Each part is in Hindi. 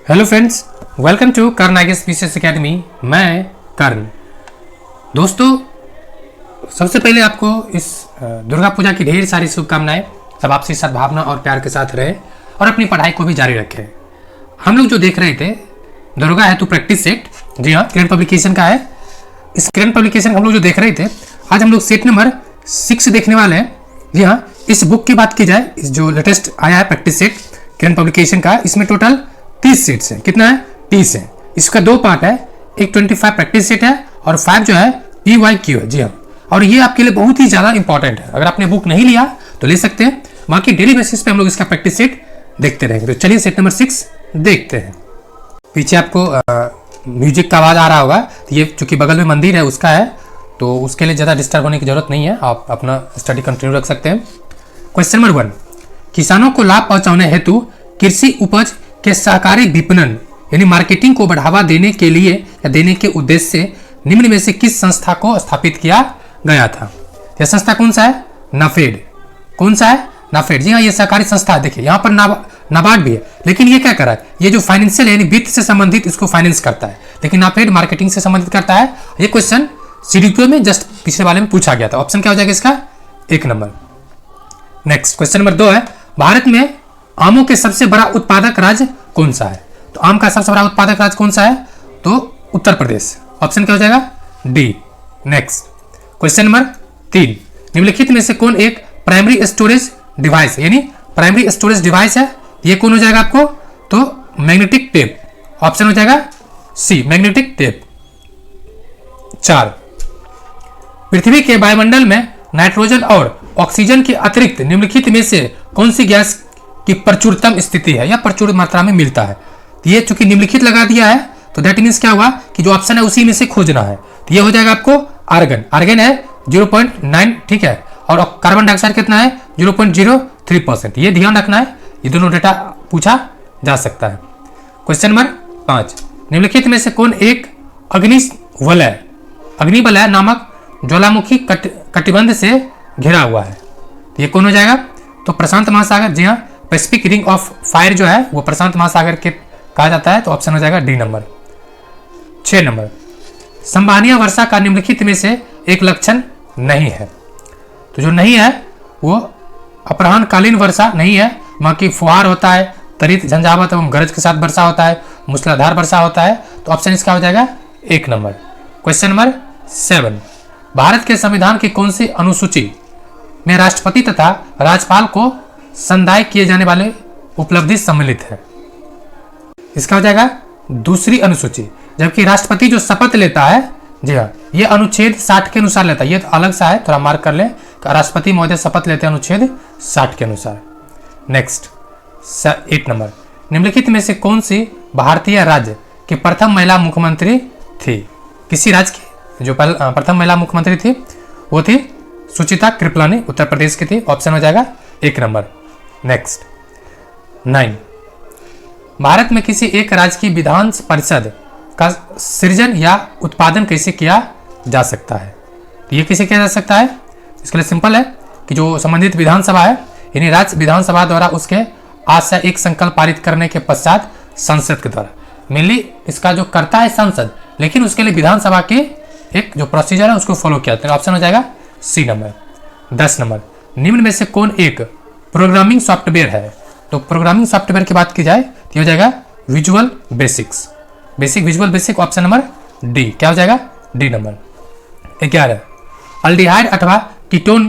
Hello friends, welcome to Karn IAS PCS academy. मैं कर्ण। दोस्तों, सबसे पहले आपको इस दुर्गा पूजा की ढेर सारी शुभकामनाएं। सब आपसी सद्भावना और प्यार के साथ रहे और अपनी पढ़ाई को भी जारी रखें। हम लोग जो देख रहे थे दुर्गा हेतु प्रैक्टिस सेट, जी हाँ, किरण पब्लिकेशन का है। इस किरण पब्लिकेशन हम लोग जो देख रहे थे, आज हम लोग सेट नंबर 6 देखने वाले हैं। जी हाँ, इस बुक की बात की जाए, इस जो लेटेस्ट आया है प्रैक्टिस सेट किरण पब्लिकेशन का, इसमें टोटल 30 सेट्स है। कितना है? 30 है। इसका 2 पार्ट है, एक 25 प्रैक्टिस सेट है और 5 जो है PYQ है। जी हाँ, और ये आपके लिए बहुत ही ज़्यादा इंपॉर्टेंट है। अगर आपने बुक नहीं लिया तो ले सकते हैं, बाकी डेली बेसिस पे हम लोग इसका प्रैक्टिस सेट देखते रहेंगे। तो चलिए सेट नंबर 6 देखते हैं। पीछे आपको म्यूजिक का आवाज़ आ रहा होगा, ये चूंकि बगल में मंदिर है उसका है, तो उसके लिए ज़्यादा डिस्टर्ब होने की जरूरत नहीं है, आप अपना स्टडी कंटिन्यू रख सकते हैं। क्वेश्चन नंबर 1, किसानों को लाभ पहुंचाने हेतु कृषि उपज के सहकारी विपणन यानी मार्केटिंग को बढ़ावा देने के लिए या देने के उद्देश्य से निम्न में से किस संस्था को स्थापित किया गया था? यह संस्था कौन सा है? नाफेड। कौन सा है? नाफेड। जी हाँ, ये सहकारी संस्था है। देखिए यहाँ पर नाबार्ड भी है, लेकिन ये क्या कर रहा है? ये जो फाइनेंशियल यानी वित्त से संबंधित इसको फाइनेंस करता है, लेकिन नाफेड मार्केटिंग से संबंधित करता है। ये क्वेश्चन CDPO में जस्ट पिछले वाले में पूछा गया था। ऑप्शन क्या हो जाएगा इसका? 1 नंबर। नेक्स्ट क्वेश्चन नंबर 2 है, भारत में आमों के सबसे बड़ा उत्पादक राज्य कौन सा है? तो आम का सबसे बड़ा उत्पादक राज्य कौन सा है? तो उत्तर प्रदेश। ऑप्शन क्या हो जाएगा? D। नेक्स्ट क्वेश्चन नंबर 3, निम्नलिखित में से कौन एक प्राइमरी स्टोरेज डिवाइस यानी प्राइमरी स्टोरेज डिवाइस है? ये कौन हो जाएगा आपको? तो मैग्नेटिक टेप। ऑप्शन हो जाएगा C, मैग्नेटिक टेप। 4, पृथ्वी के वायुमंडल में नाइट्रोजन और ऑक्सीजन के अतिरिक्त निम्नलिखित में से कौन सी गैस की प्रचुरतम स्थिति है या प्रचुर मात्रा में मिलता है? तो ये चूंकि निम्नलिखित लगा दिया है, तो दैट मीन्स क्या हुआ कि जो ऑप्शन है उसी में से खोजना है। तो ये हो जाएगा आपको आर्गन। आर्गन है 0.9, ठीक है, और कार्बन डाइऑक्साइड कितना है? 0.03%। ये ध्यान रखना है, ये दोनों डेटा पूछा जा सकता है। क्वेश्चन नंबर 5, निम्नलिखित में से कौन एक अग्निवलय नामक ज्वालामुखी कटिबंध से घिरा हुआ है? ये कौन हो जाएगा? तो प्रशांत महासागर। जी हाँ, पैसिफिक रिंग ऑफ फायर जो है वो प्रशांत महासागर के कहा जाता है। तो ऑप्शन हो जाएगा D नंबर। 6 नंबर, संवहनीय वर्षा का निम्नलिखित में से एक लक्षण नहीं है। तो जो नहीं है वो अपराह्नकालीन वर्षा नहीं है, बाकी फुहार होता है, त्वरित झंझावात एवं गरज के साथ वर्षा होता है, मूसलाधार वर्षा होता है। तो ऑप्शन इसका हो जाएगा 1 नंबर। क्वेश्चन नंबर 7, भारत के संविधान की कौन सी अनुसूची में राष्ट्रपति तथा राज्यपाल को संदाय किए जाने वाले उपलब्धि सम्मिलित है? इसका हो जाएगा दूसरी अनुसूची। जबकि राष्ट्रपति जो शपथ लेता है, जी हाँ, ये अनुच्छेद 60 के अनुसार लेता है। ये तो अलग सा है, थोड़ा मार्क कर लें। राष्ट्रपति महोदय शपथ लेते हैं अनुच्छेद 60 के अनुसार। नेक्स्ट 8 नंबर, निम्नलिखित में से कौन सी भारतीय राज्य की प्रथम महिला मुख्यमंत्री थी? किसी राज्य की जो प्रथम महिला मुख्यमंत्री थी वो थी सुचिता कृपलानी, उत्तर प्रदेश की थी। ऑप्शन हो जाएगा 1 नंबर। नेक्स्ट 9, भारत में किसी एक राज्य की विधान परिषद का सृजन या उत्पादन कैसे किया जा सकता है? तो ये कैसे किया जा सकता है? इसके लिए सिंपल है कि जो संबंधित विधानसभा है यानी राज्य विधानसभा द्वारा उसके आशय एक संकल्प पारित करने के पश्चात संसद के द्वारा, मेनली इसका जो करता है संसद, लेकिन उसके लिए विधानसभा के एक जो प्रोसीजर है उसको फॉलो किया जाता है। ऑप्शन हो जाएगा C नंबर। 10 नंबर, निम्न में से कौन एक प्रोग्रामिंग सॉफ्टवेयर है? तो प्रोग्रामिंग सॉफ्टवेयर की बात की जाए तो हो जाएगा visual basics, visual basic. Option number D। क्या हो जाएगा? D number. 11, अल्डिहाइड अथवा कीटोन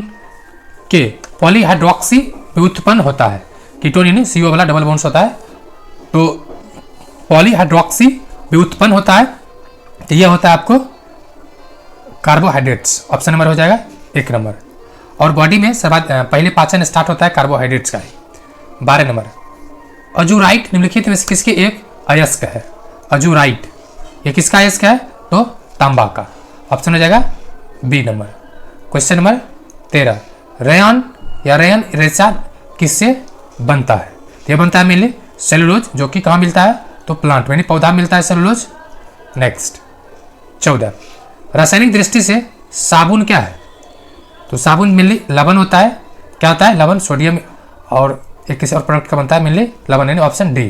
के पॉलीहाइड्रोक्सी व्युत्पन्न होता है। कीटोन यानी CO वाला डबल बॉन्ड्स होता है, तो पॉलीहाइड्रोक्सी व्युत्पन्न होता है, तो यह होता है आपको कार्बोहाइड्रेट्स। ऑप्शन नंबर हो जाएगा 1 नंबर। और बॉडी में पहले पाचन स्टार्ट होता है कार्बोहाइड्रेट्स का ही। 12 नंबर, अजूराइट निम्नलिखित में से किसके एक अयस्क है? अजूराइट ये किसका अयस्क है? तो तांबा का। ऑप्शन हो जाएगा B number. Question number 13, rayon या रेयन रेशा किससे बनता है? यह बनता है मेनली सेलुलोज, जो कि कहाँ मिलता है? तो प्लांट यानी पौधा मिलता है सेलुलोज। नेक्स्ट 14, रासायनिक दृष्टि से साबुन क्या है? तो साबुन मेनली लवण होता है। क्या होता है? लवण, सोडियम और एक किसी और प्रोडक्ट का बनता है, मेनली लवण यानी ऑप्शन D।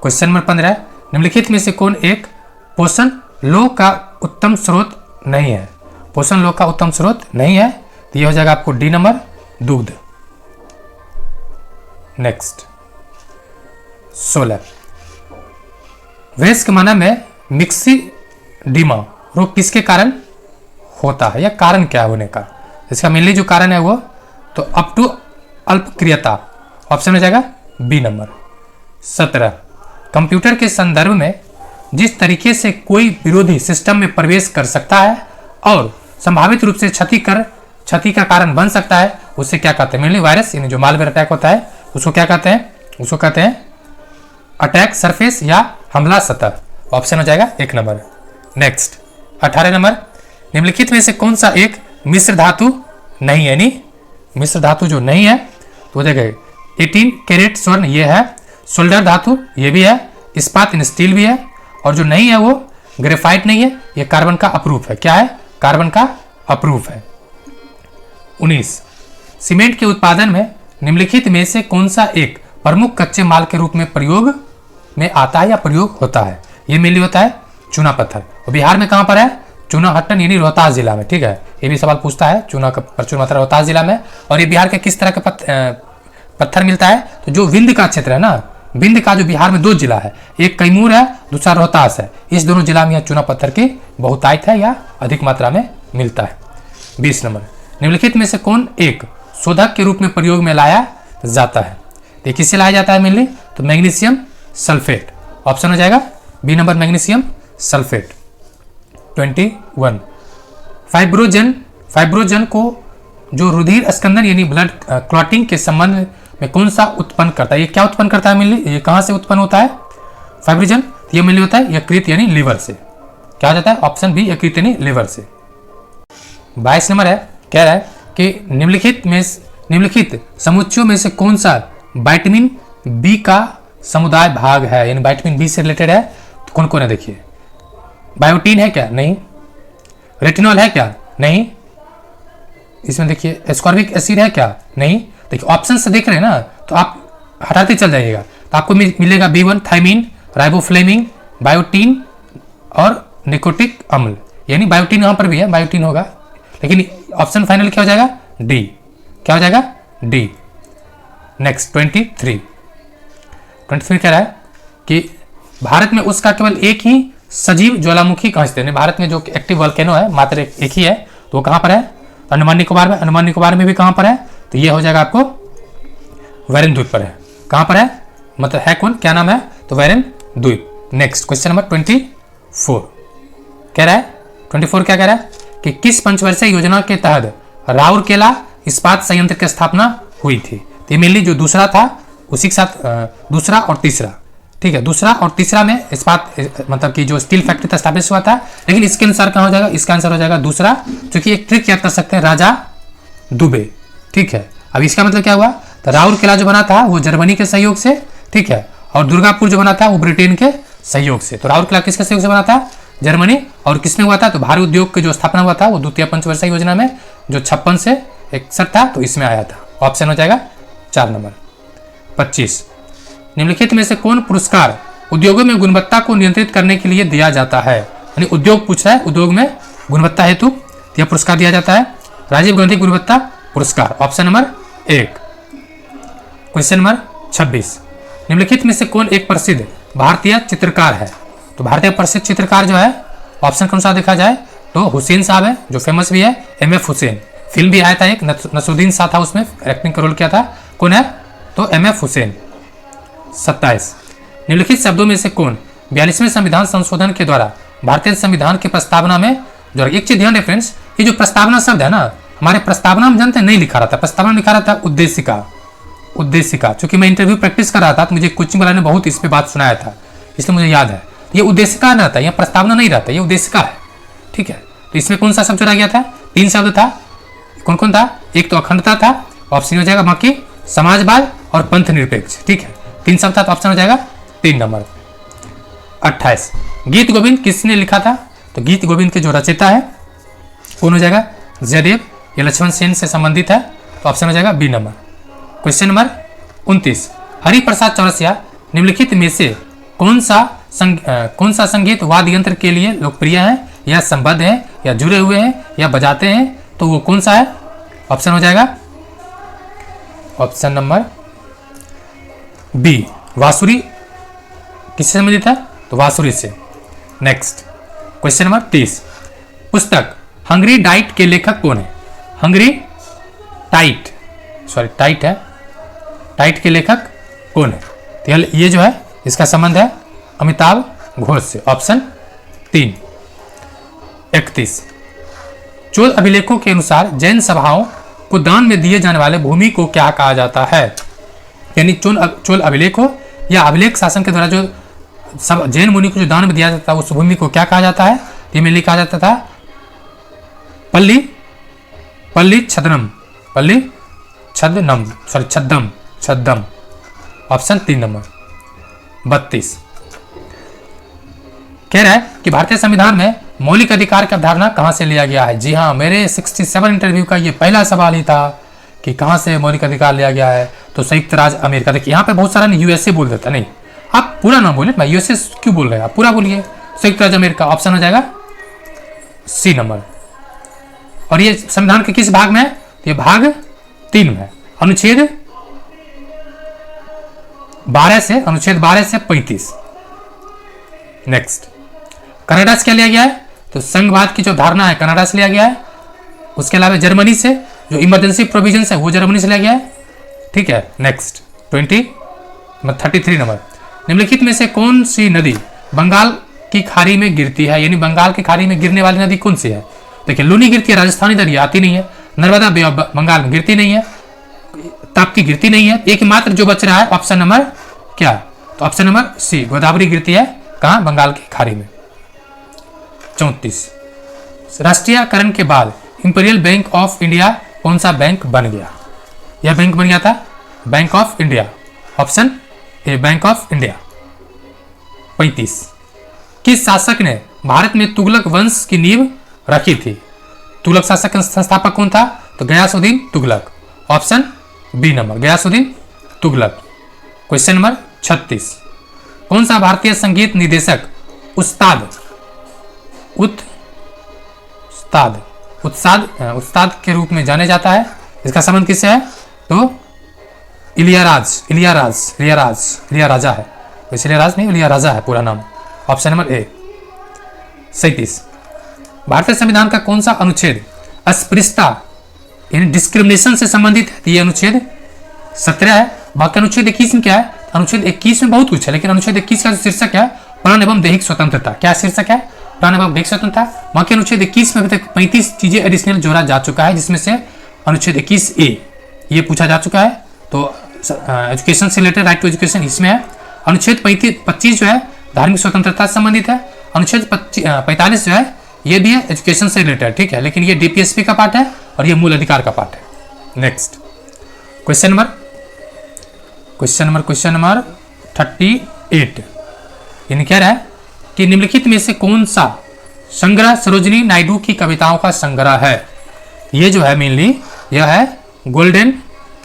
क्वेश्चन नंबर 15, निम्नलिखित में से कौन एक पोषण लोह का उत्तम स्रोत नहीं है? पोषण लोह का उत्तम स्रोत नहीं है, तो यह हो जाएगा आपको डी नंबर, दूध। नेक्स्ट 16, वयस्क मानव में मिक्सिडीमा रोग किसके कारण होता है, या कारण क्या होने का? इसका मेनली जो कारण है वो तो अप टू अल्पक्रियता, ऑप्शन हो जाएगा बी नंबर। 17, कंप्यूटर के संदर्भ में जिस तरीके से कोई विरोधी सिस्टम में प्रवेश कर सकता है और संभावित रूप से क्षति का कारण बन सकता है, उसे क्या कहते हैं? मेनली वायरस, यानी जो मालवेयर अटैक होता है उसको क्या कहते हैं? उसको कहते हैं अटैक सरफेस या हमला सतह, ऑप्शन हो जाएगा 1 नंबर। नेक्स्ट 18 नंबर, निम्नलिखित में से कौन सा एक मिश्र धातु नहीं है? यानी मिश्र धातु जो नहीं है तो देखिए 18 कैरेट स्वर्ण ये है, सोल्डर धातु ये भी है, इस्पात स्टील भी है, और जो नहीं है वो ग्रेफाइट नहीं है, ये कार्बन का अप्रूफ है। क्या है? कार्बन का अप्रूफ है। 19, सीमेंट के उत्पादन में निम्नलिखित में से कौन सा एक प्रमुख कच्चे माल के रूप में प्रयोग में आता है या प्रयोग होता है? ये मेनली होता है चूना पत्थर। और बिहार में कहाँ पर है? चूनाहट्टन यानी रोहतास जिला में। ठीक है, ये भी सवाल पूछता है, चूना का प्रचुर मात्रा रोहतास जिला में। और ये बिहार के किस तरह का पत्थर मिलता है? तो जो विंध्य का क्षेत्र है ना, विंध्य का जो बिहार में 2 जिला है, एक कैमूर है, दूसरा रोहतास है, इस दोनों जिला में यह चूना पत्थर की बहुतायत है या अधिक मात्रा में मिलता है। 20 नंबर, निम्नलिखित में से कौन एक शोधक के रूप में प्रयोग में लाया जाता है? ये किससे लाया जाता है मेनली? तो मैग्नीशियम सल्फेट, ऑप्शन हो जाएगा B number, magnesium sulphate. 21, fibrinogen को जो रुधिर स्कंदन यानी ब्लड क्लॉटिंग के संबंध में कौन सा उत्पन्न करता है? ये क्या उत्पन्न करता है मेनली? ये कहाँ से उत्पन्न होता है फाइब्रोजन? ये मेनली होता है यकृत यानी लीवर से। क्या हो जाता है? ऑप्शन बी, यकृत यानी लीवर से। 22 नंबर है, कह रहा है कि निम्नलिखित समुच्चयों में से कौन सा विटामिन बी का समुदाय भाग है, यानी विटामिन बी से रिलेटेड है? तो कौन कौन है देखिए, बायोटीन है क्या? नहीं। रेटिनॉल है क्या? नहीं। इसमें देखिए एस्कॉर्बिक एसिड है क्या? नहीं। देखिए ऑप्शन से देख रहे हैं ना, तो आप हटाते चल जाइएगा, तो आपको मिलेगा B1 थायमीन, राइबोफ्लेविन, बायोटीन और निकोटिक अम्ल, यानी बायोटीन यहाँ पर भी है, बायोटीन होगा, लेकिन ऑप्शन फाइनल क्या हो जाएगा? डी। क्या हो जाएगा? डी। नेक्स्ट 23 कह रहा है कि भारत में उसका केवल एक ही सजीव ज्वालामुखी कहाँ स्थित है? भारत में जो एक्टिव वोल्केनो है मात्र एक ही है, तो वो कहाँ पर है? अंडमान निकोबार में। अंडमान निकोबार में भी कहाँ पर है? तो ये हो जाएगा आपको वैरेन द्वीप पर है। कहाँ पर है? मतलब है कौन, क्या नाम है? तो वैरेन द्वीप। नेक्स्ट क्वेश्चन नंबर 24 कह रहा है, 24 क्या कह रहा है कि किस पंचवर्षीय योजना के तहत राउरकेला इस्पात संयंत्र की स्थापना हुई थी? तो मेनली जो दूसरा था उसी के साथ दूसरा और तीसरा, ठीक है, दूसरा और तीसरा में इस्पात मतलब कि जो स्टील फैक्ट्री था स्थापित हुआ था, लेकिन इसके अनुसार कहाँ हो जाएगा? इसका आंसर हो जाएगा दूसरा, क्योंकि एक ट्रिक याद कर सकते हैं, राजा दुबे। ठीक है, अब इसका मतलब क्या हुआ? तो राउरकेला जो बना था वो जर्मनी के सहयोग से, ठीक है, और दुर्गापुर जो बना था वो ब्रिटेन के सहयोग से। तो राउरकेला किसके सहयोग से बना था? जर्मनी। और किसमें हुआ था? तो भारी उद्योग की जो स्थापना हुआ था वो द्वितीय पंचवर्षीय योजना में, जो 56 से 61 था, तो इसमें आया था। ऑप्शन हो जाएगा 4 नंबर। 25 निम्नलिखित में से कौन पुरस्कार उद्योगों में गुणवत्ता को नियंत्रित करने के लिए दिया जाता है? यानी उद्योग पूछ रहा है, उद्योग में गुणवत्ता हेतु यह पुरस्कार दिया जाता है, राजीव गांधी गुणवत्ता पुरस्कार, ऑप्शन नंबर 1। क्वेश्चन नंबर 26 निम्नलिखित में से कौन एक प्रसिद्ध भारतीय चित्रकार है? तो भारतीय प्रसिद्ध चित्रकार जो है ऑप्शन के अनुसार देखा जाए तो हुसैन साहब है, जो फेमस भी है, MF हुसैन। फिल्म भी आया था एक, नसरुद्दीन शाह था उसमें एक्टिंग का रोल किया था। कौन है? तो MF हुसैन। 27 निम्नलिखित शब्दों में से कौन 42वें संविधान संशोधन के द्वारा भारतीय संविधान की प्रस्तावना में जो, एक चीज ध्यान है फ्रेंड्स, ये जो प्रस्तावना शब्द है ना, हमारे प्रस्तावना में जानते नहीं लिखा रहा था, प्रस्तावना लिखा रहा था उद्देशिका। चूंकि मैं इंटरव्यू प्रैक्टिस कर रहा था तो मुझे कोचिंग वाला ने बहुत इस पे बात सुनाया था, इसलिए मुझे याद है। ये उद्देशिका ना था, यह प्रस्तावना नहीं रहता, ये उद्देशिका है। ठीक है, तो इसमें कौन सा शब्द जोड़ा गया था? 3 शब्द था। कौन कौन था? एक तो अखंडता था, ऑप्शन हो जाएगा बाकी समाजवाद और पंथ निरपेक्ष। ठीक है, 3 शब्द था, तो ऑप्शन हो जाएगा 3 नंबर। 28 गीत गोविंद किसने लिखा था? तो गीत गोविंद के जो रचयिता है कौन हो जाएगा? जयदेव। ये लक्ष्मण सेन से संबंधित है, तो ऑप्शन हो जाएगा B number. Question number 29 Hariprasad Chaurasia निम्नलिखित में से कौन सा संगीत वाद्य यंत्र के लिए लोकप्रिय है, या संबद्ध है, या जुड़े हुए हैं, या बजाते हैं, तो वो कौन सा है? ऑप्शन हो जाएगा ऑप्शन नंबर बी, बांसुरी। किससे संबंधित है? तो बांसुरी से। नेक्स्ट क्वेश्चन नंबर 30, पुस्तक हंगरी डाइट के लेखक कौन है? हंगरी टाइट है, टाइट के लेखक कौन है? तो ये जो है इसका संबंध है अमिताभ घोष से। ऑप्शन 3। 31, चोल अभिलेखों के अनुसार जैन सभाओं को दान में दिए जाने वाले भूमि को क्या कहा जाता है? यानी चोल अभिलेख हो या अभिलेख शासन के द्वारा जो सब जैन मुनि को जो दान में दिया जाता है उस भूमि को क्या कहा जाता है? ये में कहा जाता था छद्म। Option 3 number. 32, कह रहा है कि भारतीय संविधान में मौलिक अधिकार की अवधारणा कहां से लिया गया है? जी हाँ, मेरे 67 इंटरव्यू का ये पहला सवाल ही था कि कहां से मौलिक अधिकार लिया गया है। तो संयुक्त राज्य अमेरिका। देखिए यहाँ पे बहुत सारा यूएसए बोल देता, नहीं आप पूरा ना बोले, मैं यूएसए क्यों बोल रहे हैं, आप पूरा बोलिए। संयुक्त राज्य अमेरिका ऑप्शन हो जाएगा सी नंबर। और ये संविधान के किस भाग में है? ये भाग 3 में, अनुच्छेद 12 से 35। नेक्स्ट, कनाडा से क्या लिया गया है? तो संघवाद की जो धारणा है कनाडा से लिया गया है। उसके अलावा जर्मनी से जो इमरजेंसी प्रोविजंस है वो जर्मनी से लिया गया है। ठीक है, नेक्स्ट 33 नंबर, निम्नलिखित में से कौन सी नदी बंगाल की खाड़ी में गिरती है? यानी बंगाल की खाड़ी में गिरने वाली नदी कौन सी है? देखिए, लूनी गिरती है, राजस्थानी दरिया आती नहीं है, नर्मदा बे ऑफ बंगाल में गिरती नहीं है, ताप्ती गिरती नहीं है। एकमात्र जो बच रहा है ऑप्शन नंबर क्या? तो ऑप्शन नंबर सी, गोदावरी गिरती है कहां? बंगाल की खाड़ी में। 34, राष्ट्रीयकरण के बाद इंपीरियल बैंक ऑफ इंडिया कौन सा बैंक बन गया? यह बैंक बन गया था bank of India. Option A, bank of India. 35, किस शासक ने भारत में तुगलक वंश की नींव रखी थी? तुगलक शासक का संस्थापक कौन था? तो Ghiyasuddin Tughlaq. Option B number, Ghiyasuddin Tughlaq. Question number 36, कौन सा भारतीय संगीत निर्देशक उस्ताद के रूप में जाने जाता है? इसका संबंध किससे है? तो इलियाराजा है। इलियाराज नहीं, इलियाराजा है पूरा नाम। Option number A. 37, भारतीय संविधान का कौन सा अनुच्छेद अस्पृश्यता यानी डिस्क्रिमिनेशन से संबंधित है? ये अनुच्छेद 17 है। बाकी अनुच्छेद 21 में क्या है? अनुच्छेद 21 में बहुत कुछ है, लेकिन अनुच्छेद 21 का जो शीर्षक है प्राण एवं दैहिक स्वतंत्रता। क्या शीर्षक है? प्राण एवं दैहिक स्वतंत्रता। बाकी अनुच्छेद 21 में अभी तक 35 चीजें एडिशनल जोड़ा जा चुका है, जिसमें से अनुच्छेद 21A ये पूछा जा चुका है। तो एजुकेशन से रिलेटेड राइट टू एजुकेशन इसमें है। अनुच्छेद 25 जो है धार्मिक स्वतंत्रता से संबंधित है। अनुच्छेद 45 जो है ये भी है एजुकेशन से रिलेटेड, ठीक है, लेकिन ये डीपीएसपी का पार्ट है और ये मूल अधिकार का पार्ट है। नेक्स्ट क्वेश्चन नंबर 38, यानी कह रहा है कि निम्नलिखित में से कौन सा संग्रह सरोजिनी नायडू की कविताओं का संग्रह है? ये जो है मेनली यह है golden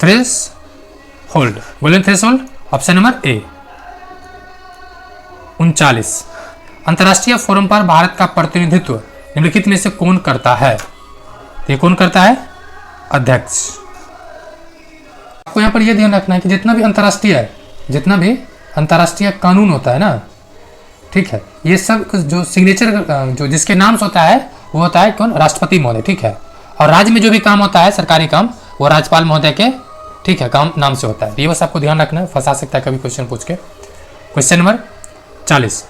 threshold. Option number A. 39, अंतर्राष्ट्रीय फोरम पर भारत का प्रतिनिधित्व निम्नलिखित में से कौन करता है? ये कौन करता है? अध्यक्ष। आपको यहाँ पर यह ध्यान रखना है कि जितना भी अंतर्राष्ट्रीय कानून होता है ना, ठीक है, ये सब जो सिग्नेचर जो जिसके नाम से होता है वो होता है कौन? राष्ट्रपति महोदय, ठीक है। और राज्य में जो भी काम होता है सरकारी काम वो राज्यपाल महोदय के, ठीक है, काम नाम से होता है। ये बस आपको ध्यान रखना है, फंसा सकता है कभी क्वेश्चन पूछ के। क्वेश्चन नंबर 40,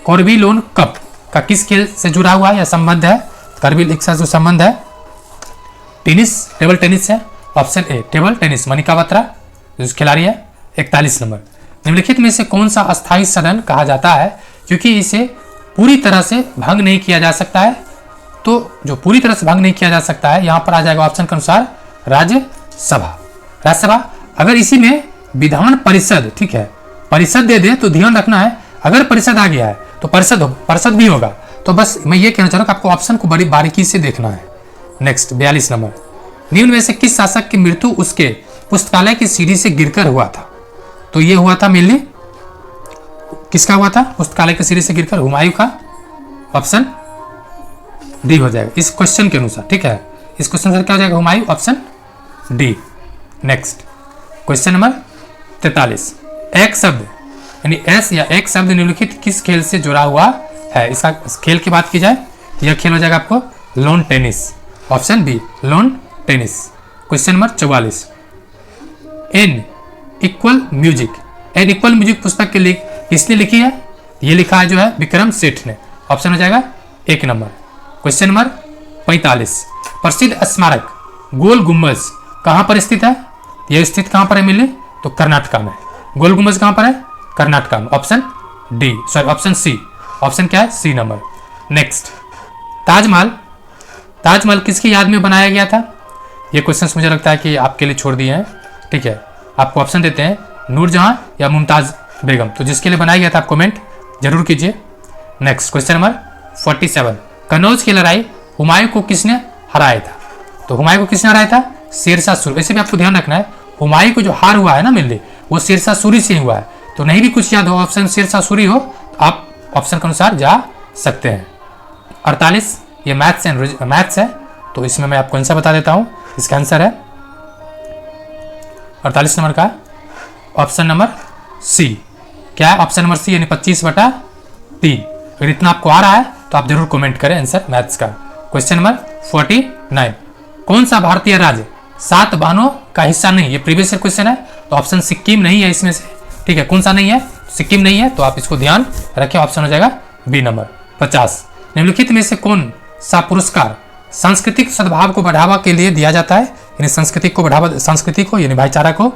कॉर्बी लोन कप का किस खेल से जुड़ा हुआ है या संबंध है? करगिल एक साथ जो संबंध है टेबल टेनिस है। Option A table tennis, Manika Batra जो खिलाड़ी है। 41 नंबर, निम्नलिखित में से कौन सा अस्थायी सदन कहा जाता है क्योंकि इसे पूरी तरह से भंग नहीं किया जा सकता है? तो जो पूरी तरह से भंग नहीं किया जा सकता है यहाँ पर आ जाएगा ऑप्शन के अनुसार राज्यसभा। अगर इसी में विधान परिषद, ठीक है, परिषद दे दे तो ध्यान रखना है, अगर परिषद आ गया है तो परिषद भी होगा। तो बस मैं ये कहना चाह रहा हूँ कि आपको ऑप्शन को बड़ी बारीकी से देखना है। नेक्स्ट 42 नंबर, निम्न में से किस शासक की मृत्यु उसके पुस्तकालय की सीढ़ी से गिरकर हुआ था? तो ये हुआ था मेनली किसका हुआ था, पुस्तकालय के सिरे से गिरकर हुमायूं का। ऑप्शन डी हो जाएगा इस क्वेश्चन के अनुसार, ठीक है। इस क्वेश्चन से क्या हो जाएगा, Humayun, option D. Next question number 43, एक शब्द यानी एस या एक शब्द निम्नलिखित किस खेल से जुड़ा हुआ है। इसका खेल की बात की जाए, यह खेल हो जाएगा आपको lawn tennis, option B lawn tennis. Question number 44, an equal music, an equal music पुस्तक के लिए किसने लिखी है, ये लिखा है जो है विक्रम सेठ ने, ऑप्शन हो जाएगा 1 नंबर। क्वेश्चन नंबर 45, प्रसिद्ध स्मारक गोल गुम्बज कहाँ पर स्थित है, यह स्थित कहाँ पर है मिले, तो कर्नाटका में। गोल गुम्बज कहाँ पर है, कर्नाटका में, option D, sorry option C, option क्या है, C number. Next Taj Mahal, Taj Mahal किसकी याद में बनाया गया था, ये क्वेश्चन मुझे लगता है कि आपके लिए छोड़ दिए हैं, ठीक है। आपको ऑप्शन देते हैं नूरजहां या मुमताज बेगम, तो जिसके लिए बनाया गया था आप कमेंट जरूर कीजिए। नेक्स्ट क्वेश्चन नंबर 47, कन्नौज की लड़ाई हुमायूं को किसने हराया था, तो हुमायूं को किसने हराया था, शेरशाह सूरी। वैसे भी आपको ध्यान रखना है हुमायूं को जो हार हुआ है ना मेनली वो शेरशाह सूरी से ही हुआ है, तो नहीं भी कुछ याद हो ऑप्शन शेरशाह सूरी हो तो आप ऑप्शन के अनुसार जा सकते हैं। 48, ये मैथ्स है, तो इसमें मैं आपको आंसर बता देता हूँ। इसका आंसर है 48 नंबर का ऑप्शन नंबर सी। क्या है ऑप्शन नंबर सी, यानी 25/3। अगर इतना आपको आ रहा है तो आप जरूर कमेंट करें आंसर मैथ्स का। क्वेश्चन नंबर 49, कौन सा भारतीय राज्य 7 बानों का हिस्सा नहीं, ये प्रीवियस क्वेश्चन है, तो ऑप्शन सिक्किम नहीं है इसमें से, ठीक है। कौन सा नहीं है, सिक्किम नहीं है, तो आप इसको ध्यान रखें, ऑप्शन हो जाएगा बी नंबर। 50, निम्नलिखित में से कौन सा पुरस्कार सांस्कृतिक सद्भाव को बढ़ावा के लिए दिया जाता है, यानी संस्कृति को बढ़ावा, संस्कृति को यानी भाईचारा को,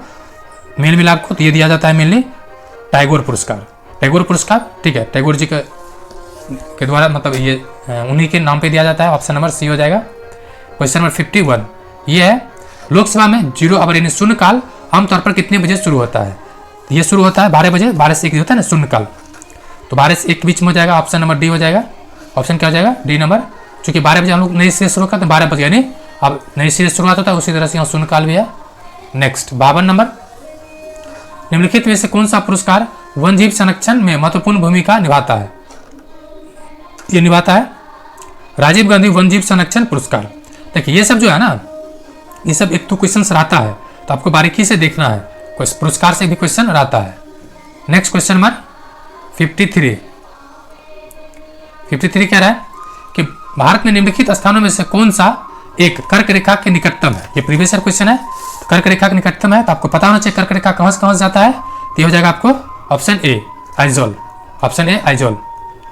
मेल मिलाप को, तो ये दिया जाता है मेनली टैगोर पुरस्कार, टैगोर पुरस्कार, ठीक है। टैगोर जी के द्वारा मतलब ये उन्हीं के नाम पे दिया जाता है, ऑप्शन नंबर सी हो जाएगा। क्वेश्चन नंबर 51, ये है लोकसभा में 0 आवर यानी शून्यकाल आमतौर पर कितने बजे शुरू होता है, ये शुरू होता है 12 बजे, 12 से 1 होता है ना शून्यकाल, तो 12 से 1 के बीच में हो जाएगा, ऑप्शन नंबर डी हो जाएगा। ऑप्शन क्या हो जाएगा, डी नंबर, चूंकि 12 बजे हम लोग नई से शुरू करते हैं, 12 बजे यानी अब नई से शुरुआत होता है, उसी तरह से यहाँ शून्यकाल भी है। नेक्स्ट 52 नंबर, निम्नलिखित में से कौन सा पुरस्कार वन जीव संरक्षण में महत्वपूर्ण भूमिका निभाता है, ये निभाता है राजीव गांधी वन जीव संरक्षण पुरस्कार। देखिए ये सब जो है ना, ये सब एक तो क्वेश्चन रहता है, तो आपको बारीकी से देखना है, पुरस्कार से भी क्वेश्चन रहता है। नेक्स्ट क्वेश्चन नंबर 53 कह रहा है कि भारत में निम्नलिखित स्थानों में से कौन सा एक कर्क रेखा के निकटतम है, ये प्रीवियस क्वेश्चन है, कर्क रेखा के निकटतम है, तो आपको पता होना चाहिए कर्क रेखा कहां से जाता है, तो ये हो जाएगा आपको option A Aizawl, option A Aizawl.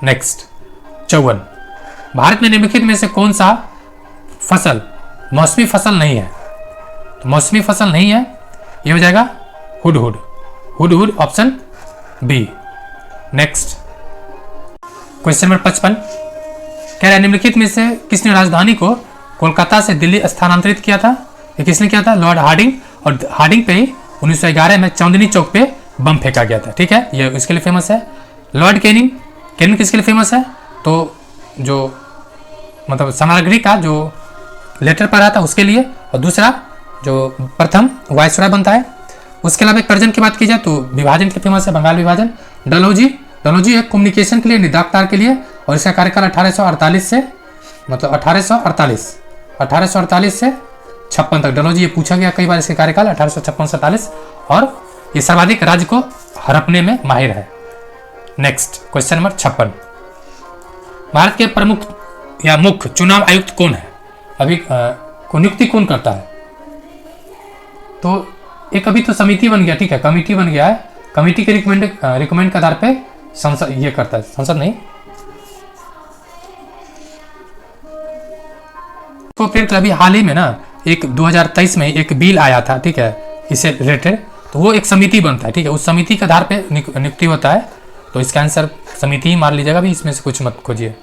Next 54, Bharat में निम्नलिखित में से कौन सा फसल मौसमी फसल नहीं है, तो मौसमी फसल नहीं है, ये हो जाएगा Hudhud, Hudhud, option B. Next question number 55 कह रहा है निम्नलिखित में से किसने राजधानी को कोलकाता से दिल्ली स्थानांतरित किया था, ये किसने किया था, लॉर्ड हार्डिंग, और हार्डिंग पे ही 1911 में चांदनी चौक पे बम फेंका गया था, ठीक है, ये इसके लिए फेमस है। लॉर्ड कैनिंग, कैनिंग किसके लिए फेमस है, तो जो मतलब सामग्री का जो लेटर पढ़ा था उसके लिए, और दूसरा जो प्रथम वायसराय बनता है, उसके अलावा एक कर्जन की बात की जाए तो विभाजन के फेमस है, बंगाल विभाजन। डलहौजी एक कम्युनिकेशन के लिए, निदाकतार के लिए, और इसका कार्यकाल 1848 से मतलब 1848 से 56 तक। डलहौजी ये पूछा गया कई बार, इसके कार्यकाल 1856-47, और ये सर्वाधिक राज्य को हड़पने में माहिर है। नेक्स्ट क्वेश्चन नंबर 56, भारत के प्रमुख या मुख्य चुनाव आयुक्त कौन है, अभी को नियुक्ति कौन करता है, तो एक अभी तो समिति बन गया, ठीक है, कमेटी बन गया है, कमेटी के रिकमेंड के आधार पे संसद ये करता है, संसद नहीं, तो फिर अभी हाल ही में ना एक 2023 में एक बिल आया था, ठीक है, इससे रिलेटेड, तो वो एक समिति बनता है, ठीक है, उस समिति के आधार पे नियुक्ति होता है, तो इसका आंसर समिति ही मार लीजिएगा भी, इसमें से कुछ मत खोजिए।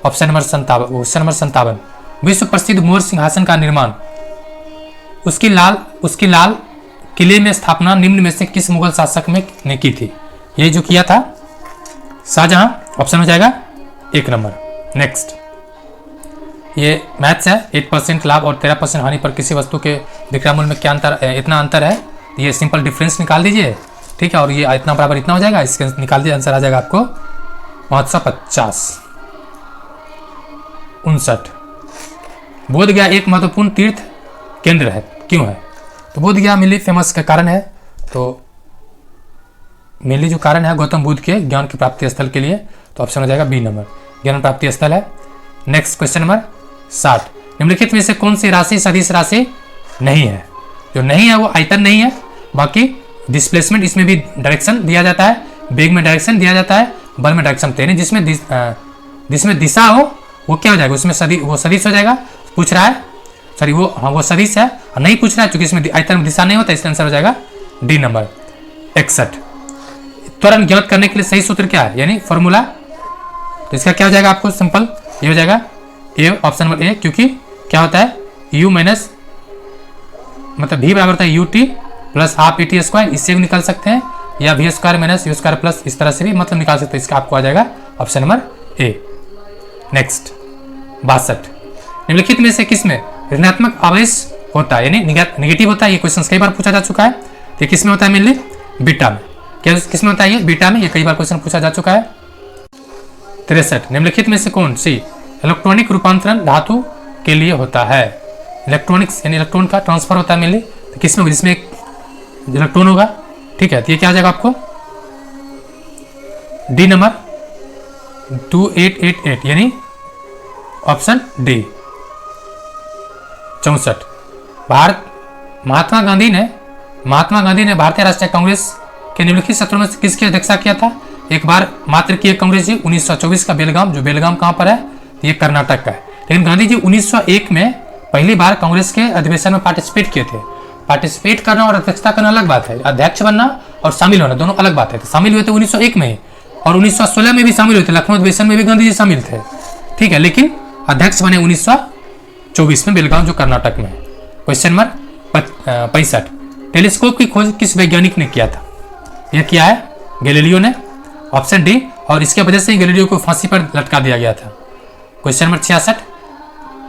ऑप्शन नंबर 57, विश्व प्रसिद्ध मोर सिंहासन का निर्माण उसकी लाल किले में स्थापना निम्न में से किस मुगल शासक ने की थी, ये जो किया था शाहजहां, ऑप्शन हो जाएगा 1 नंबर। नेक्स्ट ये मैथ्स है, 8% लाभ और 13% हानि पर किसी वस्तु के विक्रय मूल्य में क्या अंतर, इतना अंतर है, ये सिंपल डिफरेंस निकाल दीजिए, ठीक है, और ये इतना बराबर इतना हो जाएगा, इसके निकाल दिया आंसर आ जाएगा आपको 550 59। बोध गया एक महत्वपूर्ण तीर्थ केंद्र है, क्यों है? तो बोध गया मेनली फेमस का कारण है, तो मेनली जो कारण है गौतम बुद्ध के ज्ञान की प्राप्ति स्थल के लिए, तो ऑप्शन हो जाएगा बी नंबर, ज्ञान प्राप्ति स्थल है। नेक्स्ट क्वेश्चन नंबर 60, निम्नलिखित में से कौन सी राशि सदिश राशि नहीं है? जो नहीं है वो आयतन नहीं है, बाकी डिस्प्लेसमेंट इसमें भी डायरेक्शन दिया जाता है, वेग में डायरेक्शन दिया जाता है, बल में डायरेक्शन यानी जिसमें दिशा हो वो क्या हो जाएगा, उसमें वो सदिश हो जाएगा। पूछ रहा है सॉरी वो सदिश है, और नहीं पूछ रहा है क्योंकि इसमें आयतन में दिशा नहीं होता, इसका आंसर हो जाएगा डी नंबर 61। त्वरण ज्ञात करने के लिए सही सूत्र क्या है, यानी फॉर्मूला, तो इसका क्या हो जाएगा आपको सिंपल ये हो जाएगा ए, ऑप्शन नंबर ए, क्योंकि क्या होता है u माइनस मतलब v बराबर होता है ut plus half et square, इससे भी निकाल सकते हैं, या v square minus u square plus इस तरह से भी मतलब निकाल सकते हैं, इसका आपको आ जाएगा ऑप्शन नंबर ए। नेक्स्ट 62, निम्नलिखित में से किसमें ऋणात्मक आवेश होता है, यानी नेगेटिव होता है? ये क्वेश्चन कई बार पूछा जा चुका है। ये किसमें होता है? मेनली बीटा में। क्या किसमें होता है? ये बीटा में, ये कई बार क्वेश्चन पूछा जा चुका है। 63, निम्नलिखित में से कौन सी इलेक्ट्रॉनिक रूपांतरण धातु के लिए होता है? इलेक्ट्रॉनिक्स यानी इलेक्ट्रॉन का ट्रांसफर होता है मेनली, तो किसमें? जिसमें एक इलेक्ट्रॉन होगा, ठीक है, तो ये क्या आ जाएगा आपको डी नंबर 2888, यानी ऑप्शन डी। 64, महात्मा गांधी ने भारतीय राष्ट्रीय कांग्रेस के निम्नलिखित सत्रों में किसकी अध्यक्षता किया था? एक बार मात्र की एक कांग्रेस जी 1924 का बेलगाम, जो बेलगाम कहां पर है? ये कर्नाटक का है। लेकिन गांधी जी 1901 में पहली बार कांग्रेस के अधिवेशन में पार्टिसिपेट किए थे। पार्टिसिपेट करना और अध्यक्षता करना अलग बात है, अध्यक्ष बनना और शामिल होना दोनों अलग बात है। तो शामिल हुए थे 1901 में, और 1916 में भी शामिल हुए थे, लखनऊ अधिवेशन में भी गांधी जी शामिल थे, ठीक है, लेकिन अध्यक्ष बने 1924 में बेलगाम, जो कर्नाटक में है। क्वेश्चन नंबर 65, टेलीस्कोप की खोज किस वैज्ञानिक ने किया था? यह किया है गैलीलियो ने, ऑप्शन डी, और इसके वजह से गैलीलियो को फांसी पर लटका दिया गया था। क्वेश्चन नंबर 66,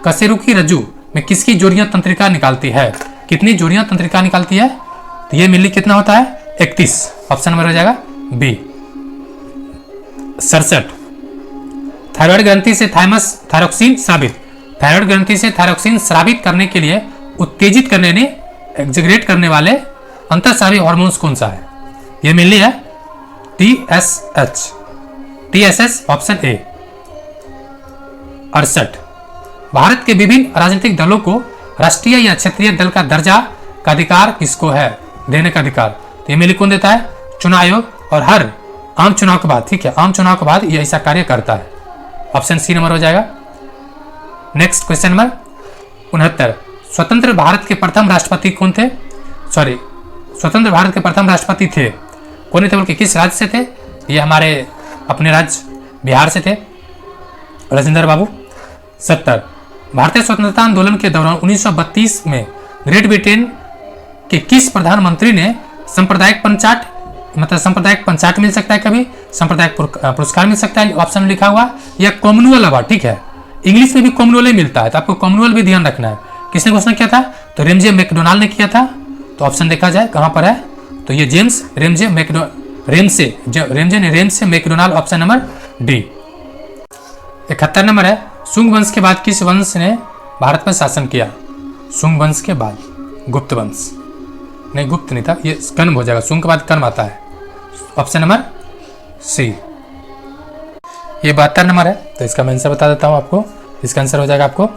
कशेरुकी रज्जु में किसकी जोड़ियां तंत्रिका निकालती है? कितनी जोड़ियां तंत्रिका निकालती है? तो ये मिली कितना होता है? 31, ऑप्शन नंबर हो जाएगा बी। 67, थायराइड ग्रंथि से थायरोक्सिन स्रावित करने के लिए उत्तेजित करने यानी एक्जिग्रेट करने वाले अंतःस्रावी हार्मोन्स कौन सा है? ये मिली है TSH, ऑप्शन ए। 68, भारत के विभिन्न राजनीतिक दलों को राष्ट्रीय या क्षेत्रीय दल का दर्जा का अधिकार किसको है देने का अधिकार? तो ये मिली कौन देता है? चुनाव आयोग, और हर आम चुनाव के बाद, ठीक है, आम चुनाव के बाद ये ऐसा कार्य करता है, ऑप्शन सी नंबर हो जाएगा। नेक्स्ट क्वेश्चन नंबर 69, स्वतंत्र भारत के प्रथम राष्ट्रपति कौन थे? स्वतंत्र भारत के प्रथम राष्ट्रपति थे कौन थे? बोल किस राज्य से थे? ये हमारे अपने राज्य बिहार से थे, राजेंद्र बाबू। 70, भारतीय स्वतंत्रता आंदोलन के दौरान 1932 में ग्रेट ब्रिटेन के किस प्रधानमंत्री ने सांप्रदायिक पंचाट मिल सकता है, कभी सांप्रदायिक पुरस्कार मिल सकता है, ऑप्शन लिखा हुआ, या कॉमनवेल्थ अवार्ड, ठीक है, इंग्लिश में भी कॉमनवेल्थ मिलता है, तो आपको कॉमनवेल्थ भी ध्यान रखना है। किसने घोषणा किया था? तो रेमजे मैकडोनाल्ड ने किया था, तो ऑप्शन देखा जाए कहां पर है, तो ये James Ramsay MacDonald, option number D. 71 number है, सुंग वंश के बाद किस वंश ने भारत पर शासन किया? सुंग वंश के बाद गुप्त वंश, नहीं गुप्त नहीं था, ये कर्म हो जाएगा, सुंग के बाद कर्म आता है, ऑप्शन नंबर सी। ये 72 नंबर है, तो इसका मैं आंसर बता देता हूं आपको, इसका आंसर हो जाएगा आपको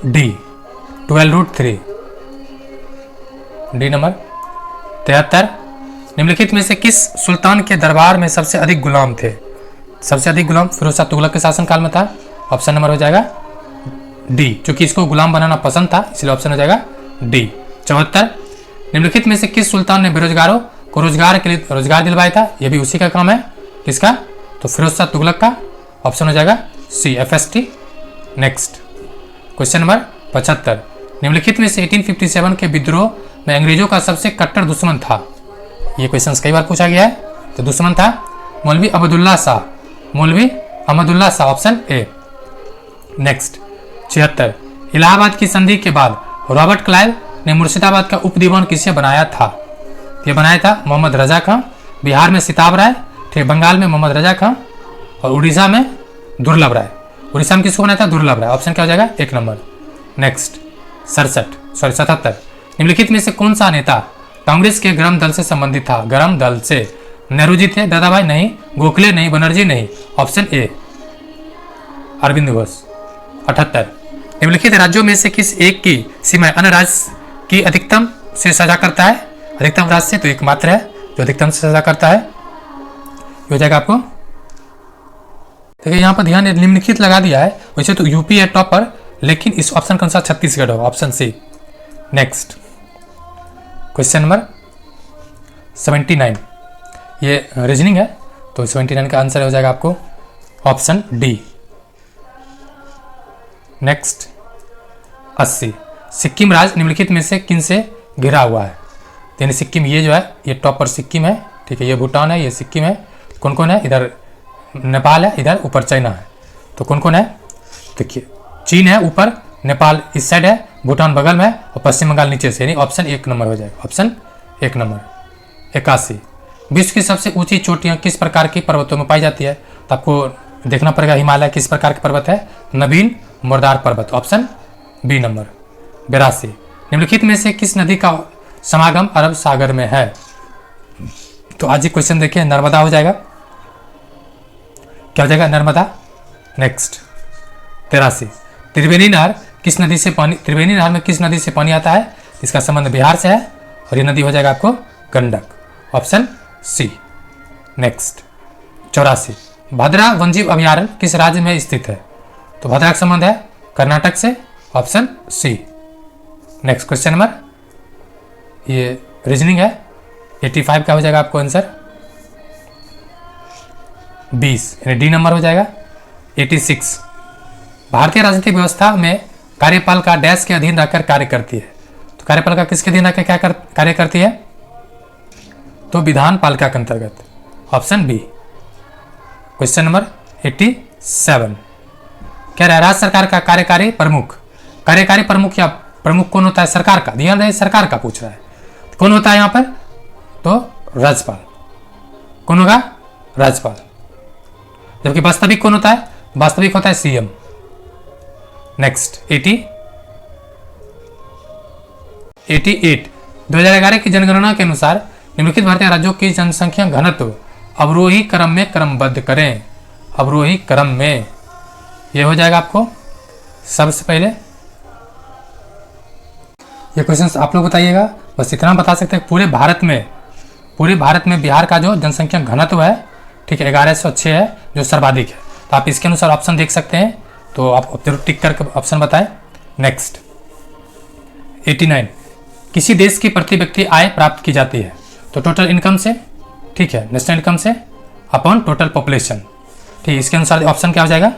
डी 12√3, डी नंबर। 73, निम्नलिखित में से किस सुल्तान के दरबार में सबसे अधिक गुलाम थे? सबसे अधिक गुलाम फिरोज शाह तुगलक के शासनकाल में था, ऑप्शन नंबर हो जाएगा डी, क्योंकि इसको गुलाम बनाना पसंद था, इसलिए ऑप्शन हो जाएगा डी। 74, निम्नलिखित में से किस सुल्तान ने बेरोजगारों को रोजगार के लिए रोजगार दिलवाया था? यह भी उसी का काम है, किसका? तो फिरोज शाह तुगलक का, ऑप्शन हो जाएगा सी, FST। नेक्स्ट क्वेश्चन नंबर 75, निम्नलिखित में से 1857 के विद्रोह में अंग्रेजों का सबसे कट्टर दुश्मन था? ये क्वेश्चन कई बार पूछा गया है, तो दुश्मन था मौलवी Ahmadullah Shah, option A. Next 76, Allahabad की संधि के बाद रॉबर्ट क्लाइव ने मुर्शिदाबाद का उपदीवान किसे बनाया था? ये बनाया था मोहम्मद रजा खां, बिहार में सिताब राय, ठीक, बंगाल में मोहम्मद रजा खां, और उड़ीसा में दुर्लभ राय। उड़ीसा में किसको बनाया था? दुर्लभ राय। ऑप्शन क्या हो जाएगा? 1 नंबर। नेक्स्ट 77। निम्नलिखित में से कौन सा नेता कांग्रेस के गरम दल से संबंधित था? गरम दल से नेहरू जी थे, दादाभाई नहीं, गोखले नहीं, बनर्जी नहीं। Option A Arvind Ghosh. 78। निम्नलिखित राज्यों में से किस एक की सीमाएं अन्य राज्य की अधिकतम से साझा करता है? अधिकतम राज्य से तो एकमात्र है जो अधिकतम से साझा करता है, ये हो जाएगा आपको। देखिए यहाँ पर ध्यान निम्नलिखित लगा दिया है, वैसे तो यूपी है टॉप पर, लेकिन इस ऑप्शन के अनुसार छत्तीसगढ़ होगा। Option C. Next question number 79, ये रीजनिंग है, तो 79 का आंसर हो जाएगा आपको ऑप्शन डी। नेक्स्ट 80। सिक्किम राज्य निम्नलिखित में से किन से घिरा हुआ है? यानी सिक्किम, ये जो है ये टॉप पर सिक्किम है, ठीक है, ये भूटान है, ये सिक्किम है, कौन कौन है? इधर नेपाल है, इधर ऊपर चाइना है, तो कौन कौन है? देखिए चीन है ऊपर, नेपाल इस साइड है, भूटान बगल में, और पश्चिम बंगाल नीचे से, यानी ऑप्शन 1 नंबर हो जाएगा। Option 1 number. 81। विश्व की सबसे ऊंची चोटियां किस प्रकार की पर्वतों में पाई जाती है? तो आपको देखना पड़ेगा हिमालय किस प्रकार के पर्वत है? नवीन मुर्दार पर्वत। Option B number. 82। निम्नलिखित में से किस नदी का समागम अरब सागर में है? तो आज ही क्वेश्चन देखिए, नर्मदा हो जाएगा। क्या हो जाएगा? नर्मदा। नेक्स्ट 83। त्रिवेणी नहर किस नदी से पानी, त्रिवेणी नहर में किस नदी से पानी आता है? इसका संबंध बिहार से है, और ये नदी हो जाएगा आपको Gandak. Option C. Next 84। Bhadra वन्यजीव अभयारण्य किस राज्य में स्थित है? तो भद्रा का संबंध है कर्नाटक से। Option C. Next question number, ये रीजनिंग है, 85 का हो जाएगा आपको आंसर 20, यानी डी नंबर हो जाएगा। 86। भारतीय राजनीतिक व्यवस्था में कार्यपालिका डैश के अधीन रहकर कार्य करती है? तो कार्यपालिका किसके अधीन रहकर क्या कार्य करती है? तो विधान पालिका के अंतर्गत। Option B. क्वेश्चन नंबर 87 कह रहा है राज्य सरकार का कार्यकारी प्रमुख, कार्यकारी प्रमुख या प्रमुख कौन होता है? सरकार का, ध्यान रहे सरकार का पूछ रहा है, कौन होता है यहाँ पर? तो राज्यपाल। कौन होगा? राज्यपाल। जबकि वास्तविक कौन होता है? वास्तविक होता है सीएम। नेक्स्ट 88। 2011 की जनगणना के अनुसार निम्नलिखित भारतीय राज्यों की जनसंख्या घनत्व अवरोही क्रम में क्रमबद्ध करें। अवरोही क्रम में, यह हो जाएगा आपको सबसे पहले। ये क्वेश्चन आप लोग बताइएगा, बस इतना बता सकते हैं पूरे भारत में बिहार का जो जनसंख्या घनत्व है, ठीक है, 1106 है, जो सर्वाधिक है। तो आप इसके अनुसार ऑप्शन देख सकते हैं, तो आप जरूर टिक करके ऑप्शन बताएं। नेक्स्ट 89। किसी देश की प्रति व्यक्ति आय प्राप्त की जाती है? तो टोटल इनकम से, ठीक है, नेशनल इनकम से अपॉन टोटल पॉपुलेशन, ठीक, इसके अनुसार ऑप्शन क्या हो जाएगा?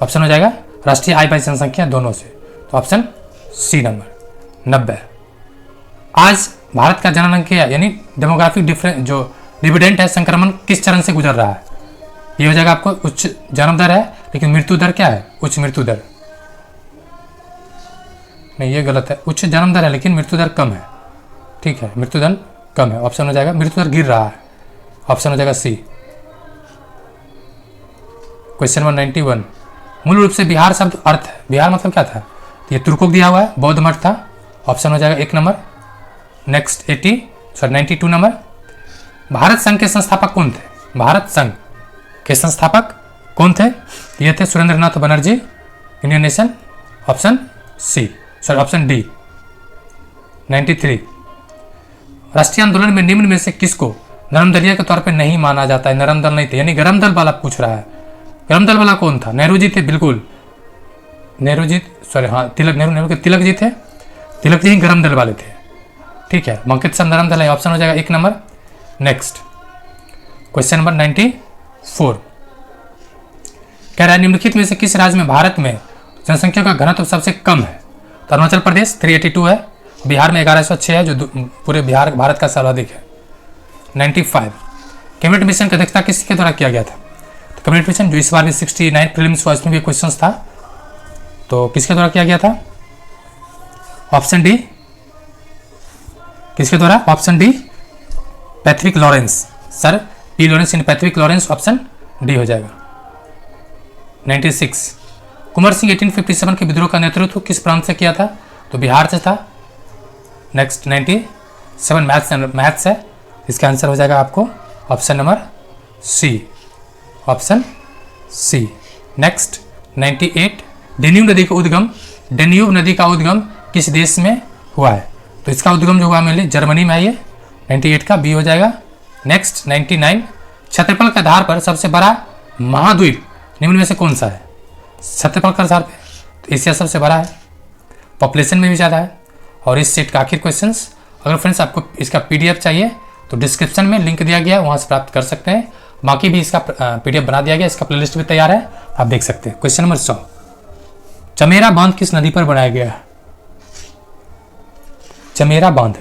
ऑप्शन हो जाएगा राष्ट्रीय आय बाई जनसंख्या दोनों से। तो ऑप्शन सी नंबर 90। आज भारत का जननांकीय यानी डेमोग्राफिक डिफरेंस जो डिविडेंट है, संक्रमण किस चरण से गुजर रहा है? ये हो जाएगा आपको उच्च जन्म दर है, लेकिन मृत्यु दर क्या है? उच्च मृत्यु दर। नहीं, ये गलत है, उच्च जन्म दर है लेकिन मृत्यु दर कम है, ठीक है, मृत्यु दर कम है। ऑप्शन हो जाएगा मृत्यु दर गिर रहा है। ऑप्शन हो जाएगा सी। Question number 91। मूल रूप से बिहार शब्द अर्थ है, बिहार मतलब क्या था? तो ये तुर्कों को दिया हुआ है, बौद्ध मठ था। ऑप्शन हो जाएगा 1 नंबर। Next 92 number. भारत संघ के संस्थापक कौन थे? भारत संघ के संस्थापक कौन थे? ये थे Surendranath Banerjee, Indian nation. Option C, option D. 93। राष्ट्रीय आंदोलन में निम्न में से किसको नरम दलिया के तौर पे नहीं माना जाता है? नरम दल नहीं थे, यानी गरम दल वाला पूछ रहा है। गरम दल वाला कौन था? नेहरू जी थे, बिल्कुल नेहरू जी, हाँ, नेहरू के तिलक जी थे, तिलक जी ही गरम दल वाले थे, ठीक है। बंकिम चंद्र नरम दल है, ऑप्शन हो जाएगा 1 नंबर। नेक्स्ट क्वेश्चन नंबर 94 कह रहा है निम्नलिखित में से किस राज्य में भारत में जनसंख्या का घनत्व सबसे कम है? तो अरुणाचल प्रदेश 382 है, बिहार में 1106 है, जो पूरे बिहार भारत का सर्वाधिक है। 95। कैबिनेट मिशन की अध्यक्षता किसके द्वारा किया गया था? तो कैबिनेट मिशन जो इस बार भी 69 प्रीलिम्स हुआ, इसमें भी क्वेश्चन था, तो किसके द्वारा किया गया था? Option D. किसके द्वारा? Option D, Pethick Lawrence, sir P Lawrence इन पैथविक लॉरेंस, ऑप्शन डी हो जाएगा। 96 कुंवर सिंह 1857 के विद्रोह का नेतृत्व किस प्रांत से किया था? तो बिहार से था। नेक्स्ट 97 मैथ्स है, इसका आंसर हो जाएगा आपको option number C, option C. Next 98 Danube नदी का उद्गम किस देश में हुआ है? तो इसका उद्गम जो हुआ मेरे जर्मनी में है ये, 98 का बी हो जाएगा। नेक्स्ट 99 क्षेत्रफल के आधार पर सबसे बड़ा महाद्वीप निम्न में से कौन सा है? क्षेत्रफल के आधार पर तो एशिया सबसे बड़ा है, पॉपुलेशन में भी ज़्यादा है। और इस सेट का आखिर क्वेश्चंस, अगर फ्रेंड्स आपको इसका पीडीएफ चाहिए तो डिस्क्रिप्शन में लिंक दिया गया है, वहाँ से प्राप्त कर सकते हैं। बाकी भी इसका पीडीएफ बना दिया गया, इसका प्लेलिस्ट भी तैयार है, आप देख सकते हैं। क्वेश्चन नंबर 100 चमेरा बांध किस नदी पर बनाया गया है? चमेरा बांध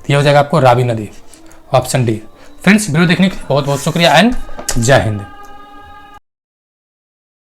ये हो जाएगा आपको रावी नदी, ऑप्शन डी। फ्रेंड्स वीडियो देखने के लिए बहुत बहुत शुक्रिया एंड जय हिंद।